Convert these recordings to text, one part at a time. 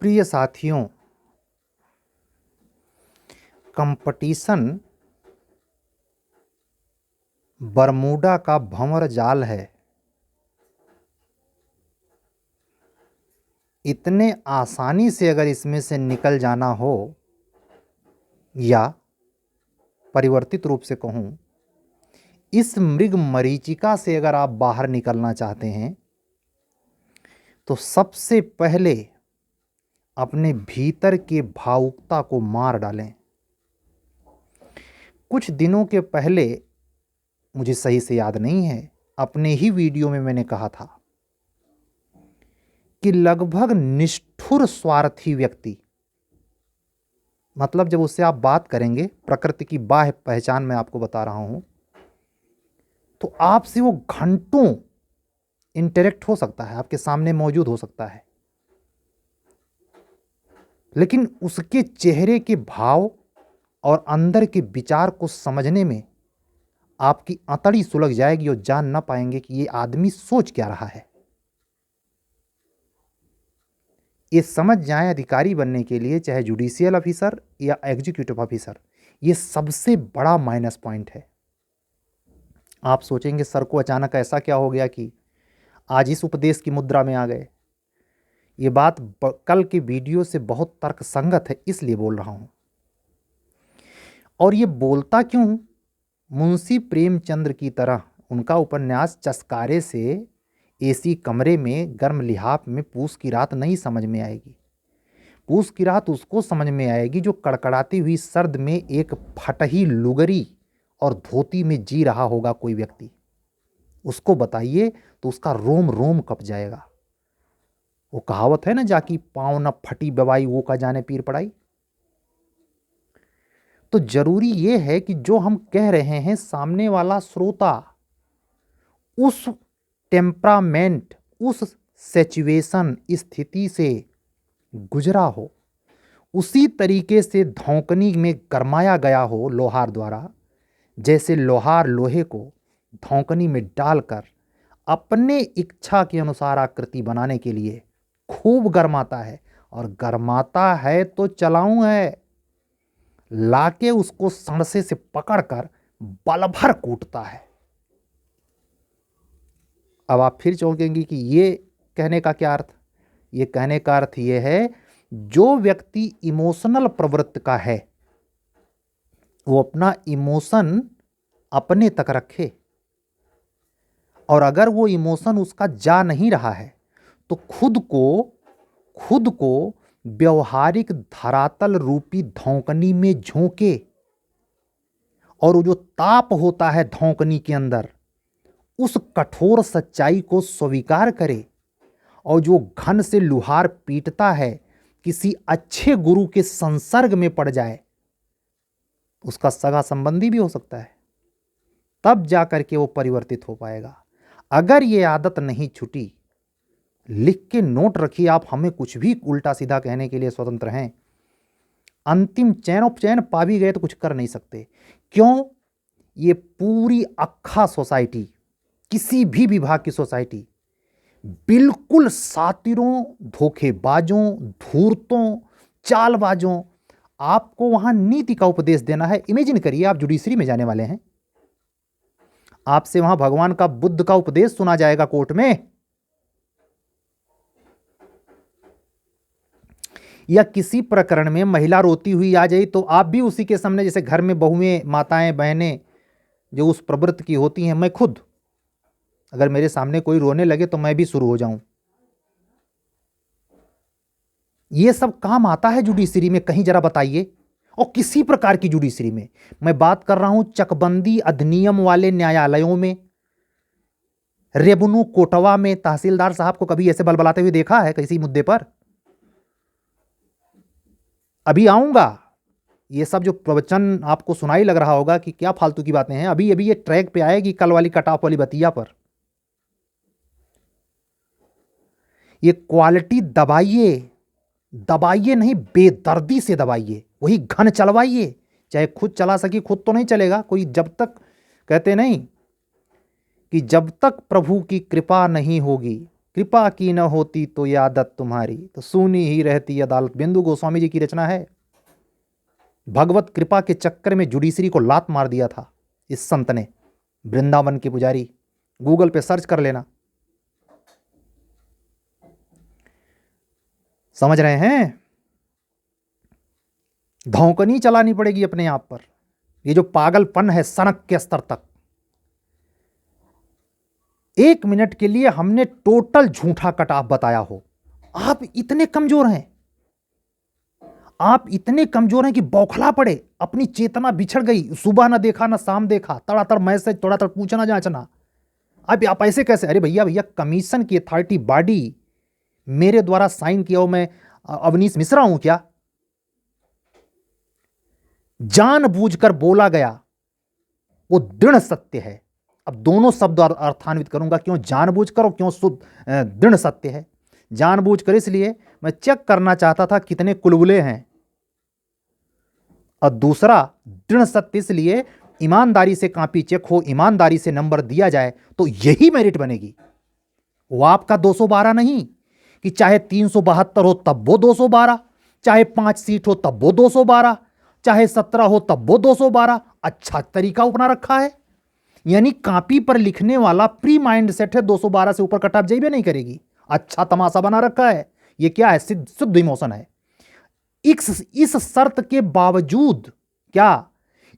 प्रिय साथियों, competition Bermuda का भंवर जाल है। इतने आसानी से अगर इसमें से निकल जाना हो, या परिवर्तित रूप से कहूं, इस मृग मरीचिका से अगर आप बाहर निकलना चाहते हैं तो सबसे पहले अपने भीतर के भावुकता को मार डालें। कुछ दिनों के पहले, मुझे सही से याद नहीं है, अपने ही वीडियो में मैंने कहा था कि लगभग निष्ठुर स्वार्थी व्यक्ति, मतलब जब उससे आप बात करेंगे, प्रकृति की बाह्य पहचान मैं आपको बता रहा हूं, तो आपसे वो घंटों इंटरेक्ट हो सकता है, आपके सामने मौजूद हो सकता है, लेकिन उसके चेहरे के भाव और अंदर के विचार को समझने में आपकी अंतड़ी सुलग जाएगी और जान ना पाएंगे कि ये आदमी सोच क्या रहा है। ये समझ जाएं, अधिकारी बनने के लिए, चाहे जुडिशियल ऑफिसर या एग्जीक्यूटिव ऑफिसर, ये सबसे बड़ा माइनस पॉइंट है। आप सोचेंगे सर को अचानक ऐसा क्या हो गया कि आज इस उपदेश की मुद्रा में आ गए। ये बात कल के वीडियो से बहुत तर्कसंगत है, इसलिए बोल रहा हूं। और ये बोलता क्यों हूं? मुंशी प्रेमचंद्र की तरह उनका उपन्यास चस्कारे से एसी कमरे में गर्म लिहाफ में पूस की रात नहीं समझ में आएगी। पूस की रात उसको समझ में आएगी जो कड़कड़ाती हुई सर्द में एक फटही लुगरी और धोती में जी रहा होगा कोई व्यक्ति। उसको बताइए तो उसका रोम रोम कप जाएगा। वो कहावत है ना, जाकी पाँव न फटी बवाई वो का जाने पीर पड़ाई। तो जरूरी ये है कि जो हम कह रहे हैं, सामने वाला श्रोता उस टेम्परामेंट, उस सिचुएशन, स्थिति से गुजरा हो, उसी तरीके से धौंकनी में गरमाया गया हो लोहार द्वारा, जैसे लोहार लोहे को धौंकनी में डालकर अपने इच्छा के अनुसार आकृति बनाने के लिए खूब गरमाता है। और गरमाता है तो चलाऊं है, लाके उसको सड़से से पकड़कर बल भर कूटता है। अब आप फिर चौंकेंगे कि ये कहने का क्या अर्थ? ये कहने का अर्थ ये है, जो व्यक्ति इमोशनल प्रवृत्ति का है वो अपना इमोशन अपने तक रखे, और अगर वो इमोशन उसका जा नहीं रहा है तो खुद को व्यवहारिक धरातल रूपी धौंकनी में झोंके, और वो जो ताप होता है धौंकनी के अंदर, उस कठोर सच्चाई को स्वीकार करे, और जो घन से लुहार पीटता है किसी अच्छे गुरु के संसर्ग में पड़ जाए, उसका सगा संबंधी भी हो सकता है, तब जाकर के वो परिवर्तित हो पाएगा। अगर ये आदत नहीं छूटी, लिख के नोट रखिए, आप हमें कुछ भी उल्टा सीधा कहने के लिए स्वतंत्र हैं। अंतिम चैन पा भी गए तो कुछ कर नहीं सकते। क्यों? ये पूरी अक्खा सोसाइटी, किसी भी विभाग की सोसाइटी बिल्कुल सातिरों, धोखेबाजों, धूर्तों, चालबाजों, आपको वहां नीति का उपदेश देना है। इमेजिन करिए आप जुडिशरी में जाने वाले हैं, आपसे वहां भगवान का, बुद्ध का उपदेश सुना जाएगा कोर्ट में, या किसी प्रकरण में महिला रोती हुई आ जाए तो आप भी उसी के सामने, जैसे घर में बहुएं, माताएं, बहनें जो उस प्रवृत्ति की होती हैं, मैं खुद अगर मेरे सामने कोई रोने लगे तो मैं भी शुरू हो जाऊं। ये सब काम आता है जुडिशरी में? कहीं जरा बताइए। और किसी प्रकार की जुडिशरी में, मैं बात कर रहा हूं चकबंदी अधिनियम वाले न्यायालयों में, रेवन्यू कोटवा में तहसीलदार साहब को कभी ऐसे बलबलाते हुए देखा है किसी मुद्दे पर? अभी आऊंगा, ये सब जो प्रवचन आपको सुनाई लग रहा होगा कि क्या फालतू की बातें हैं, अभी अभी ये ट्रैक पे आएगी कल वाली कटाफ वाली बतिया पर। ये क्वालिटी दबाइए नहीं, बेदर्दी से दबाइए, वही घन चलवाइए। चाहे खुद चला सके, खुद तो नहीं चलेगा कोई, जब तक, कहते नहीं कि जब तक प्रभु की कृपा नहीं होगी कृपा की न होती तो ये आदत तुम्हारी तो सूनी ही रहती अदालत। बिंदु गोस्वामी जी की रचना है। भगवत कृपा के चक्कर में जुडिशरी को लात मार दिया था इस संत ने, वृंदावन के पुजारी। गूगल पे सर्च कर लेना। समझ रहे हैं? धौंकनी चलानी पड़ेगी अपने आप पर। ये जो पागलपन है सनक के स्तर तक, 1 मिनट के लिए हमने टोटल झूठा कटाफ बताया हो। आप इतने कमजोर हैं, आप इतने कमजोर हैं कि बौखला पड़े, अपनी चेतना बिछड़ गई, सुबह ना देखा ना शाम देखा, तड़ातड़ मैसेज, तड़ातड़ पूछना जांचना। अब आप ऐसे कैसे? अरे भैया भैया, कमीशन की अथॉरिटी बॉडी मेरे द्वारा साइन किया हो, मैं अवनीश मिश्रा हूं क्या? जानबूझकर बोला गया वो दृढ़ सत्य है। अब दोनों शब्द अर्थान्वित करूंगा, क्यों जानबूझकर और क्यों दृढ़ सत्य है। जानबूझकर इसलिए मैं चेक करना चाहता था कितने कुलबुले हैं, और दूसरा दृढ़ सत्य इसलिए ईमानदारी से कॉपी चेक हो, ईमानदारी से नंबर दिया जाए तो यही मेरिट बनेगी। वो आपका 212 नहीं कि चाहे 372 हो तब वो 212, चाहे 5 सीट हो तब वो 212, चाहे 17 हो तब वो 212। अच्छा तरीका अपना रखा है, यानी कॉपी पर लिखने वाला प्री माइंड सेट है 212 से ऊपर कट ऑफ जाइए नहीं करेगी। अच्छा तमाशा बना रखा है। ये क्या है? शुद्ध इमोशन है। इस शर्त के बावजूद, क्या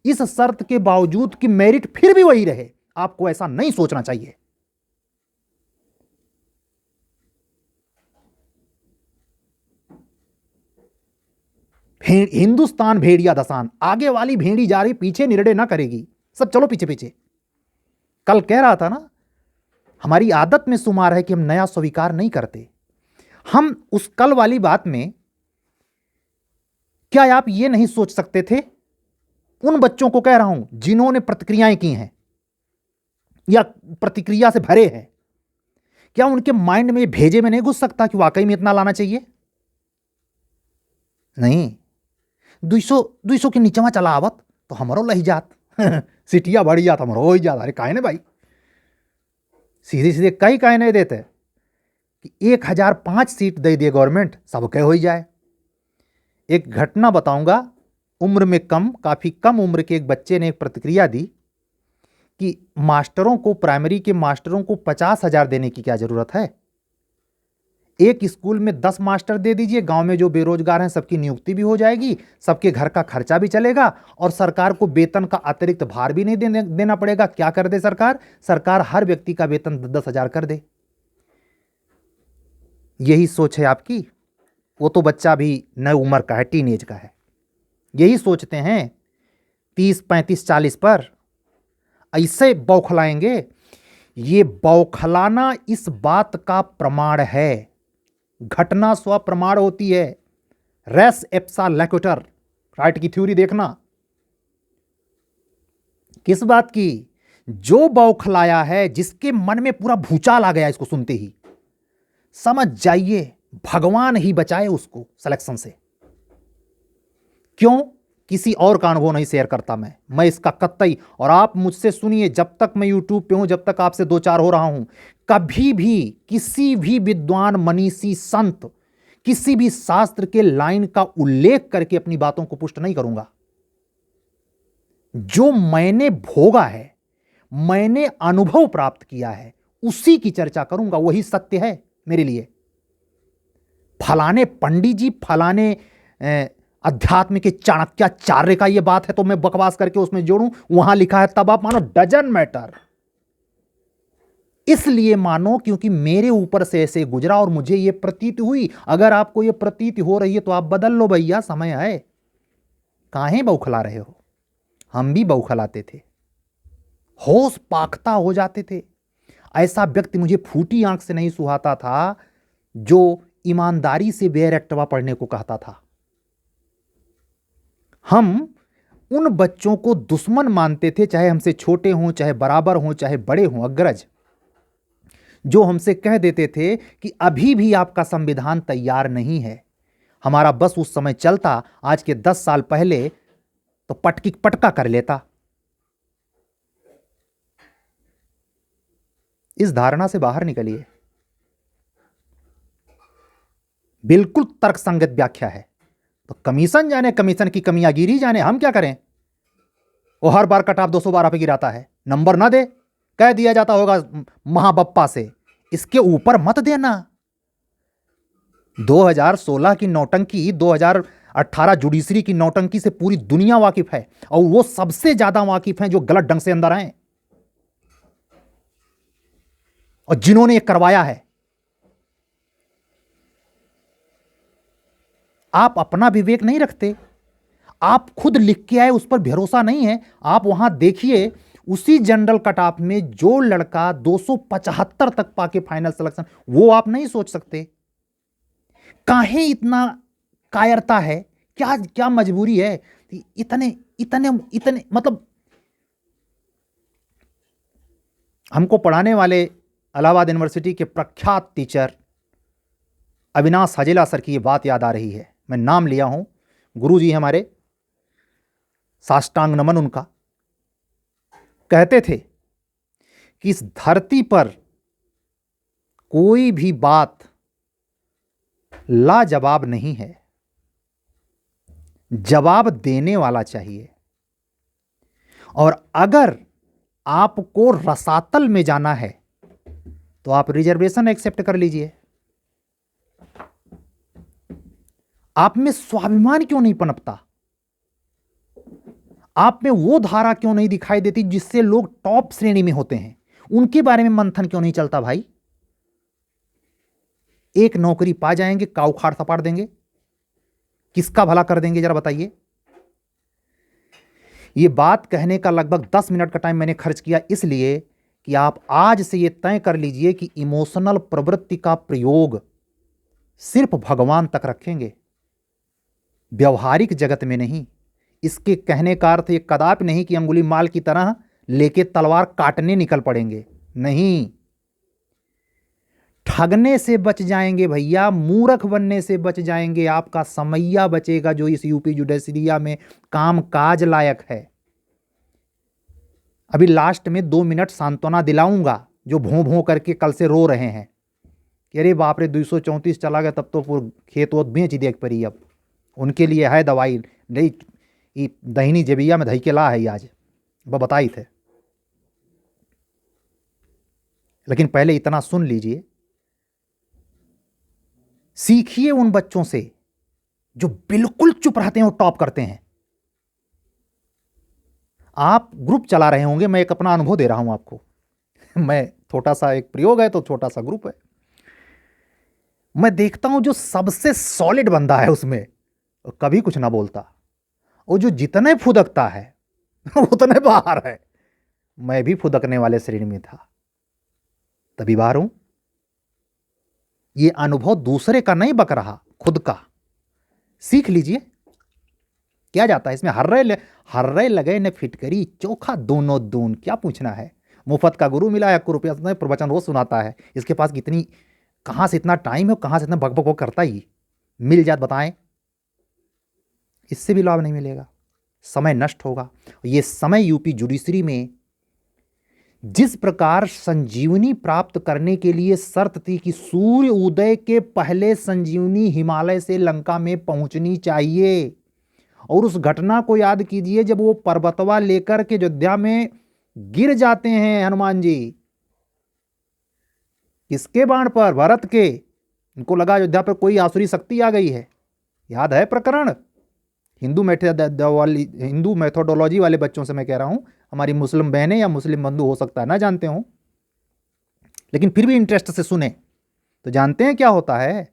इस शर्त के बावजूद कि मेरिट फिर भी वही रहे, आपको ऐसा नहीं सोचना चाहिए। हिंदुस्तान भेड़िया दसान, आगे वाली भेड़ी जा रही, पीछे निरड़े ना करेगी, सब चलो पीछे पीछे। कल कह रहा था ना, हमारी आदत में शुमार है कि हम नया स्वीकार नहीं करते। हम उस कल वाली बात में, क्या आप ये नहीं सोच सकते थे, उन बच्चों को कह रहा हूं जिन्होंने प्रतिक्रियाएं की हैं या प्रतिक्रिया से भरे हैं, क्या उनके माइंड में भेजे में नहीं घुस सकता कि वाकई में इतना लाना चाहिए? नहीं, 200 के नीचे चला आवत तो हमारो लही जात सिटिया बढ़ी जात, हमारो हो ही जात। अरे काहे ने भाई, सीधे सीधे कई काहे नहीं देते कि 1005 सीट दे दिए गवर्नमेंट, सबके हो ही जाए। एक घटना बताऊंगा, उम्र में कम, काफी कम उम्र के एक बच्चे ने एक प्रतिक्रिया दी कि मास्टरों को, प्राइमरी के मास्टरों को 50,000 देने की क्या जरूरत है? एक स्कूल में 10 मास्टर दे दीजिए, गांव में जो बेरोजगार हैं सबकी नियुक्ति भी हो जाएगी, सबके घर का खर्चा भी चलेगा, और सरकार को वेतन का अतिरिक्त भार भी नहीं देना पड़ेगा। क्या कर दे सरकार? सरकार हर व्यक्ति का वेतन 10,000 कर दे। यही सोच है आपकी। वो तो बच्चा भी नई उम्र का है, टीनेज का है। यही सोचते हैं 30, 35, 40 पर ऐसे बौखलाएंगे। ये बौखलाना इस बात का प्रमाण है, घटना स्व प्रमाण होती है। रेस एप्सा लैक्यूटर, राइट की थ्योरी देखना। किस बात की? जो बौखलाया है, जिसके मन में पूरा भूचाल आ गया इसको सुनते ही, समझ जाइए भगवान ही बचाए उसको सिलेक्शन से। क्यों? किसी और का अनुभव नहीं शेयर करता मैं इसका कतई। और आप मुझसे सुनिए, जब तक मैं यूट्यूब पे हूं, जब तक आपसे 2-4 हो रहा हूं, कभी भी किसी भी विद्वान, मनीषी, संत, किसी भी शास्त्र के लाइन का उल्लेख करके अपनी बातों को पुष्ट नहीं करूंगा। जो मैंने भोगा है, मैंने अनुभव प्राप्त किया है, उसी की चर्चा करूंगा। वही सत्य है मेरे लिए। फलाने पंडित जी, फलाने अध्यात्म के चाणक्याचार्य का यह बात है तो मैं बकवास करके उसमें जोड़ूं, वहां लिखा है तब आप मानो, डजंट मैटर। इसलिए मानो क्योंकि मेरे ऊपर से ऐसे गुजरा और मुझे यह प्रतीत हुई। अगर आपको यह प्रतीत हो रही है तो आप बदल लो भैया, समय है। काहे बौखला रहे हो? हम भी बौखलाते थे, होश पाखता हो जाते थे। ऐसा व्यक्ति मुझे फूटी आंख से नहीं सुहाता था जो ईमानदारी से बेरक्तवा पढ़ने को कहता था। हम उन बच्चों को दुश्मन मानते थे, चाहे हमसे छोटे हों, चाहे बराबर हों, चाहे बड़े हों, अग्रज, जो हमसे कह देते थे कि अभी भी आपका संविधान तैयार नहीं है। हमारा बस उस समय चलता, आज के 10 साल पहले तो पटका कर लेता। इस धारणा से बाहर निकलिए। बिल्कुल तर्कसंगत व्याख्या है। तो कमीशन जाने, कमीशन की कमियागिरी जाने, हम क्या करें। वो हर बार कट ऑफ 212 पे गिराता है, नंबर ना दे, कह दिया जाता होगा महाबप्पा से, इसके ऊपर मत देना। 2016 की नौटंकी, 2018 जुडिशरी की नौटंकी से पूरी दुनिया वाकिफ है, और वो सबसे ज्यादा वाकिफ हैं जो गलत ढंग से अंदर आए और जिन्होंने ये करवाया है। आप अपना विवेक नहीं रखते, आप खुद लिख के आए, उस पर भरोसा नहीं है। आप वहां देखिए, उसी जनरल कट ऑफ में जो लड़का 275 तक पाके फाइनल सिलेक्शन, वो आप नहीं सोच सकते। काहे इतना कायरता है, क्या क्या मजबूरी है। इतने इतने इतने मतलब, हमको पढ़ाने वाले इलाहाबाद यूनिवर्सिटी के प्रख्यात टीचर अविनाश हजेला सर की ये बात याद आ रही है। मैं नाम लिया हूं, गुरु जी हमारे, साष्टांग नमन उनका। कहते थे कि इस धरती पर कोई भी बात लाजवाब नहीं है, जवाब देने वाला चाहिए। और अगर आपको रसातल में जाना है तो आप रिजर्वेशन एक्सेप्ट कर लीजिए। आप में स्वाभिमान क्यों नहीं पनपता? आप में वो धारा क्यों नहीं दिखाई देती जिससे लोग टॉप श्रेणी में होते हैं? उनके बारे में मंथन क्यों नहीं चलता भाई? एक नौकरी पा जाएंगे, काऊ खाड़ सपाड़ देंगे, किसका भला कर देंगे जरा बताइए। ये बात कहने का लगभग 10 मिनट का टाइम मैंने खर्च किया, इसलिए कि आप आज से ये तय कर लीजिए कि इमोशनल प्रवृत्ति का प्रयोग सिर्फ भगवान तक रखेंगे, व्यवहारिक जगत में नहीं। इसके कहने का अर्थ ये कदापि नहीं कि अंगुली माल की तरह लेके तलवार काटने निकल पड़ेंगे, नहीं। ठगने से बच जाएंगे भैया, मूर्ख बनने से बच जाएंगे, आपका समैया बचेगा जो इस यूपी जुडिशरिया में काम काज लायक है। अभी लास्ट में 2 मिनट सांत्वना दिलाऊंगा जो भों भों करके कल से रो रहे हैं कि अरे बाप रे 234 चला गया, तब तो पूरा खेत वोत बेच देख पड़ी। अब उनके लिए है दवाई, नहीं दहीनी जबिया में दही के ला है आज, वह बताई थे। लेकिन पहले इतना सुन लीजिए, सीखिए उन बच्चों से जो बिल्कुल चुप रहते हैं और टॉप करते हैं। आप ग्रुप चला रहे होंगे, मैं एक अपना अनुभव दे रहा हूं आपको। मैं छोटा सा एक प्रयोग है तो छोटा सा ग्रुप है, मैं देखता हूं जो सबसे सॉलिड बंदा है उसमें कभी कुछ ना बोलता, और जो जितने फुदकता है उतने बाहर है। मैं भी फुदकने वाले श्रेणी में था, तभी बाहर हूं। ये अनुभव दूसरे का नहीं बक रहा, खुद का। सीख लीजिए, क्या जाता है इसमें। हर्रे लगे न फिटकरी, चोखा दोनों दून, क्या पूछना है। मुफ्त का गुरु मिला, 1 रुपया प्रवचन रोज सुनाता है, इसके पास कितनी, कहां से इतना टाइम है, कहां से इतना बक बक करता ही। मिल जात बताएं, इससे भी लाभ नहीं मिलेगा, समय नष्ट होगा। ये समय यूपी जुडिशरी में जिस प्रकार संजीवनी प्राप्त करने के लिए शर्त थी कि सूर्य उदय के पहले संजीवनी हिमालय से लंका में पहुंचनी चाहिए, और उस घटना को याद कीजिए जब वो पर्वतवा लेकर के अयोध्या में गिर जाते हैं हनुमान जी। किसके बाण पर? भरत के। इनको लगा अयोध्या पर कोई आसुरी शक्ति आ गई है, याद है प्रकरण। हिंदू मैथोडोलॉजी वाले बच्चों से मैं कह रहा हूं, हमारी मुस्लिम बहनें या मुस्लिम बंधु हो सकता है ना जानते हो, लेकिन फिर भी इंटरेस्ट से सुने तो जानते हैं क्या होता है।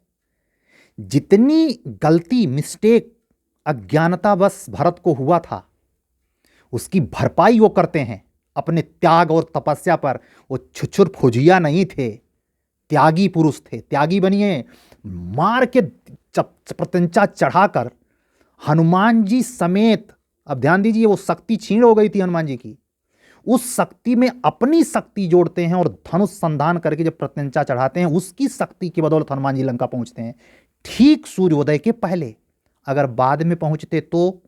जितनी गलती, मिस्टेक, अज्ञानता बस भरत को हुआ था, उसकी भरपाई वो करते हैं अपने त्याग और तपस्या पर। वो छुछुर फुजिया नहीं थे, त्यागी पुरुष थे। त्यागी बनिए, मार के प्रत्यंचा चढ़ाकर हनुमान जी समेत, अब ध्यान दीजिए, वो शक्ति छीन हो गई थी हनुमान जी की, उस शक्ति में अपनी शक्ति जोड़ते हैं और धनुष संधान करके जब प्रत्यंचा चढ़ाते हैं, उसकी शक्ति की बदौलत हनुमान जी लंका पहुंचते हैं ठीक सूर्योदय के पहले। अगर बाद में पहुंचते तो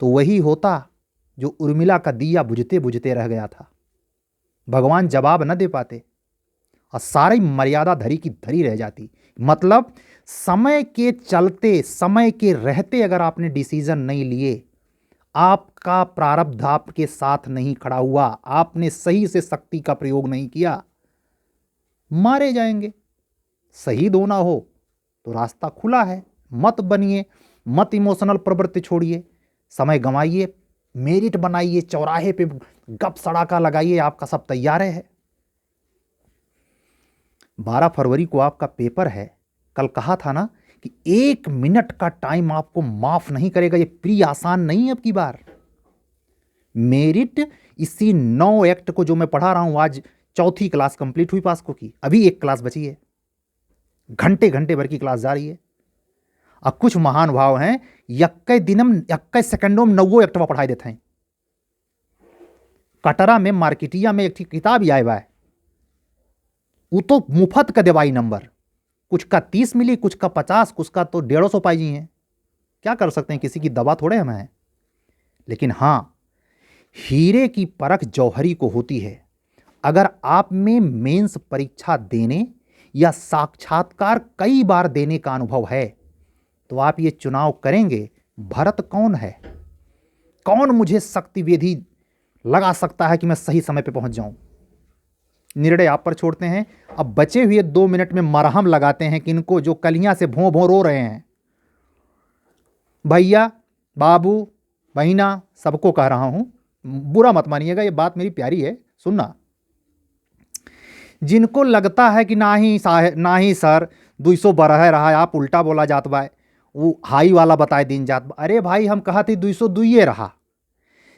वही होता जो उर्मिला का दिया बुझते बुझते रह गया था। भगवान जवाब न दे पाते और सारी मर्यादा धरी की धरी रह जाती। मतलब समय के चलते, समय के रहते अगर आपने डिसीजन नहीं लिए, आपका प्रारब्ध आपके साथ नहीं खड़ा हुआ, आपने सही से शक्ति का प्रयोग नहीं किया, मारे जाएंगे। शहीद होना हो तो रास्ता खुला है, मत बनिए, मत इमोशनल प्रवृत्ति छोड़िए, समय गंवाइए, मेरिट बनाइए, चौराहे पे गप सड़ाका लगाइए, आपका सब तैयार है। 12 फरवरी को आपका पेपर है। कल कहा था ना कि 1 मिनट का टाइम आपको माफ नहीं करेगा। ये प्री आसान नहीं है अब की बार। मेरिट इसी 9 एक्ट को जो मैं पढ़ा रहा हूं, आज 4थी क्लास कंप्लीट हुई पास्को की, अभी 1 क्लास बची है, घंटे घंटे भर की क्लास जारी है। अब कुछ महान भाव हैं, 21 दिनम 21 सेकंडों में 9 एक्ट पढ़ाई देते हैं। कटरा में मार्केटिया में एक किताब ही आए बा है, वो तो मुफ्त का देवाई नंबर, कुछ का 30 मिली, कुछ का 50, कुछ का तो 150 पाई जी हैं। क्या कर सकते हैं, किसी की दवा थोड़े हमें है। लेकिन हां, हीरे की परख जौहरी को होती है। अगर आप में मेंस परीक्षा देने या साक्षात्कार कई बार देने का अनुभव है तो आप ये चुनाव करेंगे, भरत कौन है, कौन मुझे शक्ति विधि लगा सकता है कि मैं सही समय पे पहुंच जाऊं। निर्णय आप पर छोड़ते हैं। अब बचे हुए 2 मिनट में मरहम लगाते हैं कि इनको जो कलियां से भों भों रो रहे हैं, भैया, बाबू, बहिना, सबको कह रहा हूं, बुरा मत मानिएगा, ये बात मेरी प्यारी है, सुनना। जिनको लगता है कि ना ही सर 212 रहा है, आप उल्टा बोला जात बा, वो हाई वाला बताए दिन जात बा। अरे भाई, हम कहा थी 202 रहा।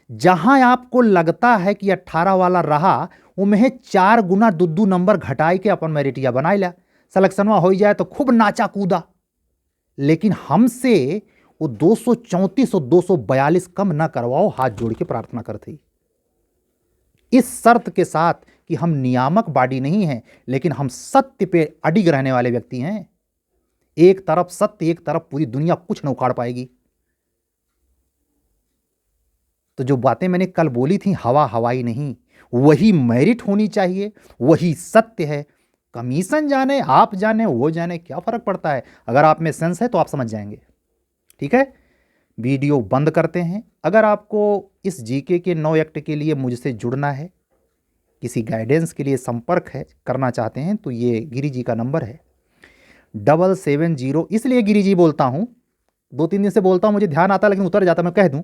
जहां आपको लगता है कि 18 वाला रहा, उमें 4 गुना 2 नंबर घटाई के अपन मेरिटिया बनाई ला, सिलेक्शन हो जाए तो खूब नाचा कूदा। लेकिन हमसे वो 234 और 242 कम ना करवाओ, हाथ जोड़ के प्रार्थना करते, इस शर्त के साथ कि हम नियामक बॉडी नहीं हैं, लेकिन हम सत्य पे अडिग रहने वाले व्यक्ति हैं। एक तरफ सत्य, एक तरफ पूरी दुनिया, कुछ न उखाड़ पाएगी। तो जो बातें मैंने कल बोली थी, हवा हवाई नहीं, वही मेरिट होनी चाहिए, वही सत्य है। कमीशन जाने, आप जाने, वो जाने, क्या फर्क पड़ता है। अगर आप में सेंस है तो आप समझ जाएंगे। ठीक है, वीडियो बंद करते हैं। अगर आपको इस जीके के 9 एक्ट के लिए मुझसे जुड़ना है, किसी गाइडेंस के लिए संपर्क है करना चाहते हैं, तो ये गिरी जी का नंबर है 770। इसलिए गिरी जी बोलता हूं, 2-3 दिन से बोलता हूं, मुझे ध्यान आता लेकिन उतर जाता, मैं कह दूं,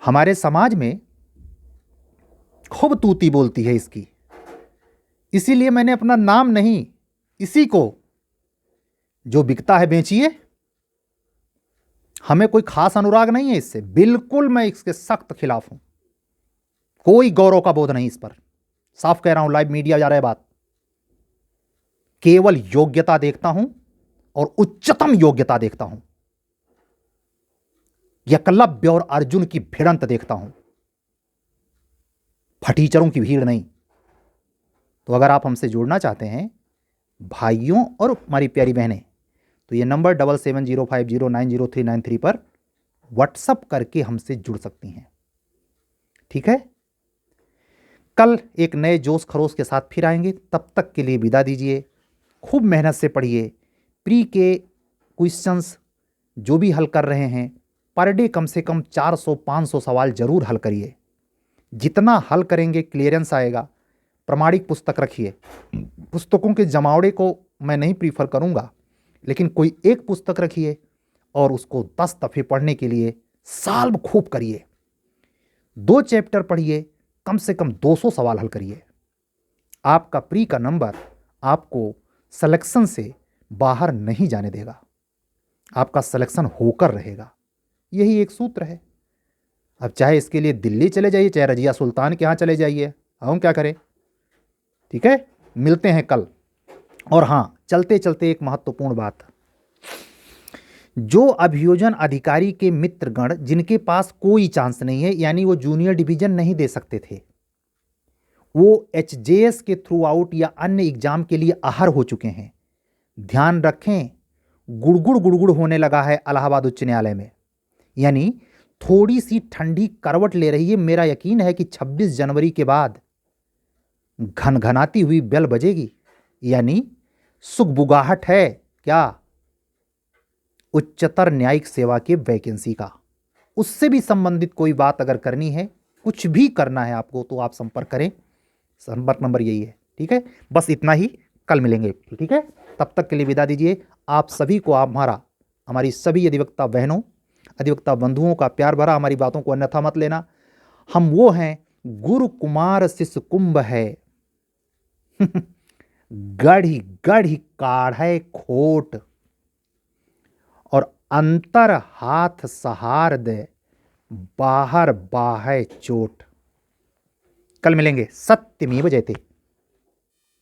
हमारे समाज में खूब तूती बोलती है इसकी, इसीलिए मैंने अपना नाम नहीं, इसी को जो बिकता है बेचिए। हमें कोई खास अनुराग नहीं है इससे, बिल्कुल मैं इसके सख्त खिलाफ हूं, कोई गौरव का बोध नहीं इस पर, साफ कह रहा हूं, लाइव मीडिया जा रहा है बात। केवल योग्यता देखता हूं और उच्चतम योग्यता देखता हूं। एकलव्य और अर्जुन की भिड़ंत देखता हूं, फटीचरों की भीड़ नहीं। तो अगर आप हमसे जुड़ना चाहते हैं भाइयों और हमारी प्यारी बहनें, तो ये नंबर 7705090393 पर व्हाट्सअप करके हमसे जुड़ सकती हैं। ठीक है, कल एक नए जोश खरोश के साथ फिर आएंगे। तब तक के लिए विदा दीजिए। खूब मेहनत से पढ़िए। प्री के क्वेश्चंस जो भी हल कर रहे हैं, पर डे कम से कम 400-500 सवाल जरूर हल करिए। जितना हल करेंगे क्लियरेंस आएगा। प्रमाणिक पुस्तक रखिए। पुस्तकों के जमावड़े को मैं नहीं प्रीफर करूंगा, लेकिन कोई एक पुस्तक रखिए और उसको 10 दफे पढ़ने के लिए साल खूब करिए। 2 चैप्टर पढ़िए, कम से कम 200 सवाल हल करिए। आपका प्री का नंबर आपको सिलेक्शन से बाहर नहीं जाने देगा, आपका सिलेक्शन होकर रहेगा। यही एक सूत्र है। अब चाहे इसके लिए दिल्ली चले जाइए, चाहे रजिया सुल्तान के यहाँ चले जाइए, हम क्या करें। ठीक है, मिलते हैं कल। और हाँ, चलते चलते एक महत्वपूर्ण बात, जो अभियोजन अधिकारी के मित्रगण जिनके पास कोई चांस नहीं है, यानी वो जूनियर डिवीजन नहीं दे सकते थे, वो एचजेएस के थ्रू आउट या अन्य एग्जाम के लिए आहर हो चुके हैं। ध्यान रखें, गुड़गुड़ गुड़गुड़ होने लगा है इलाहाबाद उच्च न्यायालय में, यानी थोड़ी सी ठंडी करवट ले रही है। मेरा यकीन है कि 26 जनवरी के बाद घनघनाती हुई बेल बजेगी, यानी सुखबुगाहट है क्या, उच्चतर न्यायिक सेवा की वैकेंसी का, उससे भी संबंधित कोई बात अगर करनी है, कुछ भी करना है आपको, तो आप संपर्क करें। संपर्क नंबर यही है। ठीक है, बस इतना ही, कल मिलेंगे। ठीक है, तब तक के लिए विदा दीजिए। आप सभी को हमारी सभी अधिवक्ता बहनों, अधिवक्ता बंधुओं का प्यार भरा, हमारी बातों को अन्यथा मत लेना। हम वो हैं, गुरु कुमार शिष्य कुंभ है गढ़ी गढ़ी काढ़े खोट, और अंतर हाथ सहार दे, बाहर बाहे चोट। कल मिलेंगे। सत्यमेव जयते।